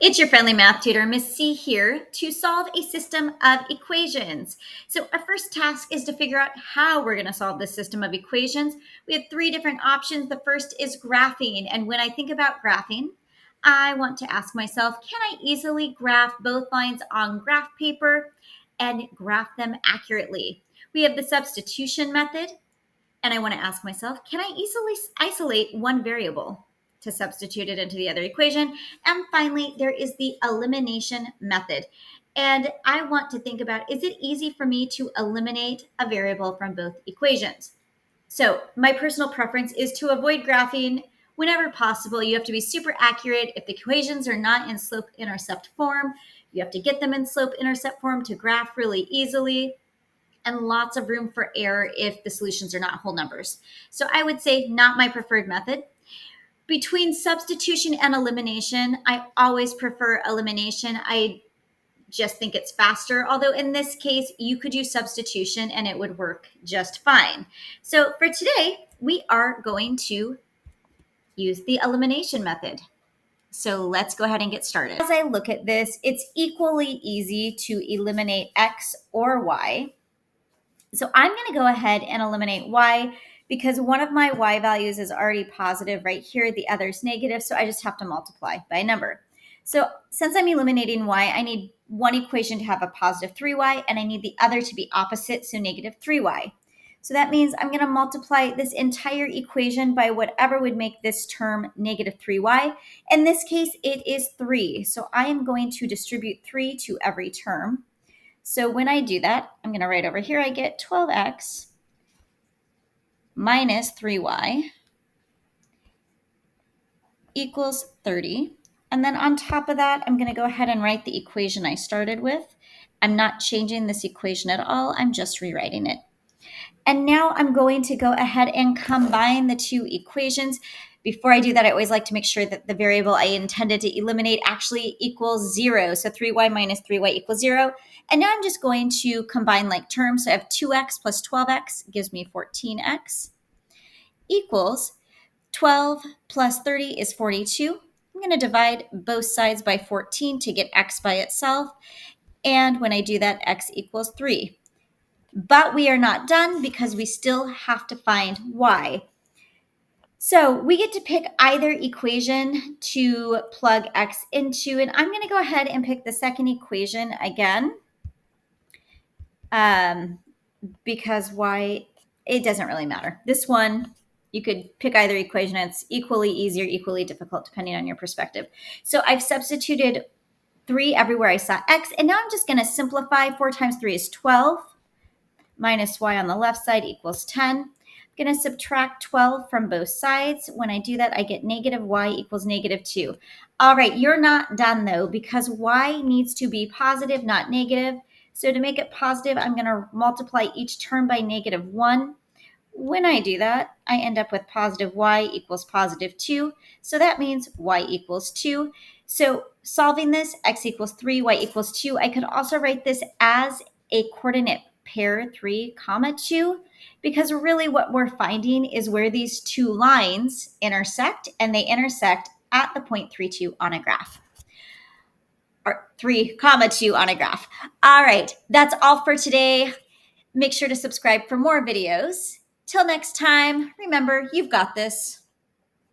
It's your friendly math tutor, Miss C, here to solve a system of equations. So our first task is to figure out how we're going to solve this system of equations. We have three different options. The first is graphing. And when I think about graphing, I want to ask myself, can I easily graph both lines on graph paper and graph them accurately? We have the substitution method. And I want to ask myself, can I easily isolate one variable to substitute it into the other equation? And finally, there is the elimination method. And I want to think about, is it easy for me to eliminate a variable from both equations? So my personal preference is to avoid graphing whenever possible. You have to be super accurate. If the equations are not in slope-intercept form, you have to get them in slope-intercept form to graph really easily, and lots of room for error if the solutions are not whole numbers. So I would say not my preferred method. Between substitution and elimination, I always prefer elimination. I just think it's faster, although in this case, you could use substitution and it would work just fine. So for today, we are going to use the elimination method. So let's go ahead and get started. As I look at this, it's equally easy to eliminate x or y. So I'm going to go ahead and eliminate y because one of my y values is already positive right here. The other is negative, so I just have to multiply by a number. So since I'm eliminating y, I need one equation to have a positive 3y, and I need the other to be opposite, so negative 3y. So that means I'm going to multiply this entire equation by whatever would make this term negative 3y. In this case, it is 3. So I am going to distribute 3 to every term. So when I do that, I'm going to write over here, I get 12x minus 3y equals 30. And then on top of that, I'm going to go ahead and write the equation I started with. I'm not changing this equation at all. I'm just rewriting it. And now I'm going to go ahead and combine the two equations. Before I do that, I always like to make sure that the variable I intended to eliminate actually equals 0. So 3y minus 3y equals 0. And now I'm just going to combine like terms. So I have 2x plus 12x gives me 14x equals 12 plus 30 is 42. I'm going to divide both sides by 14 to get x by itself. And when I do that, x equals 3. But we are not done because we still have to find y. So we get to pick either equation to plug x into, and I'm going to go ahead and pick the second equation again because y, it doesn't really matter. This one, you could pick either equation. It's equally easy or equally difficult depending on your perspective. So I've substituted 3 everywhere I saw x, and now I'm just going to simplify. 4 times 3 is 12. Minus y on the left side equals 10. I'm going to subtract 12 from both sides. When I do that, I get negative y equals negative 2. All right, you're not done though, because y needs to be positive, not negative. So to make it positive, I'm going to multiply each term by negative 1. When I do that, I end up with positive y equals positive 2. So that means y equals 2. So solving this, x equals 3, y equals 2. I could also write this as a coordinate pair 3, 2, because really what we're finding is where these two lines intersect, and they intersect at the point 3, 2 on a graph. Or 3, 2 on a graph. All right, that's all for today. Make sure to subscribe for more videos. Till next time, remember, you've got this.